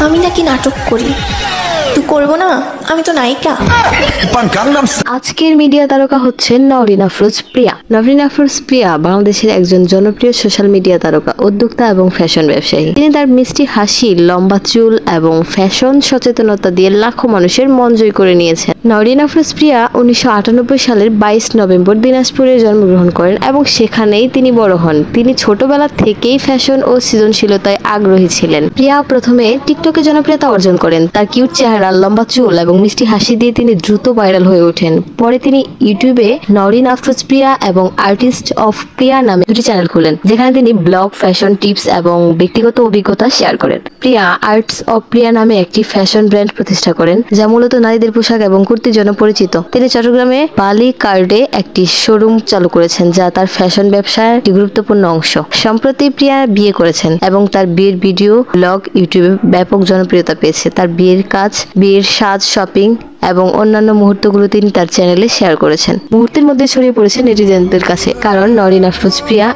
আমি নাকি নাটক করি, তুই করবো না, আমি তো নায়িকা। আজকের মিডিয়া তারকা হচ্ছেন নওরিন আফরোজ প্রিয়া। নওরিন আফরোজ প্রিয়া বাংলাদেশের একজন জনপ্রিয় সোশ্যাল মিডিয়া তারকা, উদ্যোক্তা এবং ফ্যাশন ব্যবসায়ী। তিনি তার মিষ্টি হাসি, লম্বা চুল এবং ফ্যাশন সচেতনতা দিয়ে লাখো মানুষের মন জয় করে নিয়েছেন। নওরিন আফরোজ প্রিয়া 1998 সালের 22 নভেম্বর দিনাজপুরে জন্মগ্রহণ করেন এবং সেখানেই তিনি বড় হন। তিনি ছোটবেলা থেকেই ফ্যাশন ও সৃজনশীলতায় আগ্রহী ছিলেন। প্রিয়া প্রথমে টিকটকে জনপ্রিয়তা অর্জন করেন। তার কিউট চেহারা, লম্বা চুল এবং মিষ্টি হাসি দিয়ে তিনি দ্রুত ভাইরাল হয়ে ওঠেন। পরে তিনি ইউটিউবে নওরিন আফরোজ প্রিয়া এবং আর্টিস্ট অফ প্রিয়া নামে দুটি চ্যানেল খোলেন, যেখানে তিনি ব্লগ, ফ্যাশন টিপস এবং ব্যক্তিগত অভিজ্ঞতা শেয়ার করেন। প্রিয়া আর্টস অফ প্রিয়া নামে একটি ফ্যাশন ব্র্যান্ড প্রতিষ্ঠা করেন, যা মূলত নারীদের পোশাক এবং কুর্তির জন্য পরিচিত। তিনি চট্টগ্রামে বালি কার্ডে একটি শোরুম চালু করেছেন, যা তার ফ্যাশন ব্যবসার একটি গুরুত্বপূর্ণ অংশ। সম্প্রতি প্রিয়া বিয়ে করেছেন এবং তার বিয়ের ভিডিও, ব্লগ ইউটিউবে ব্যাপক জনপ্রিয়তা পেয়েছে। তার বিয়ের কাজ, বিয়ের সাজ, শপিং এবং অন্যান্য মুহূর্তগুলো তিনি তার চ্যানেলে শেয়ার করেছেন। মুহূর্তের মধ্যে ছড়িয়ে পড়েছে নেটিজেনদের কাছে, কারণ নওরিন আফরোজ প্রিয়া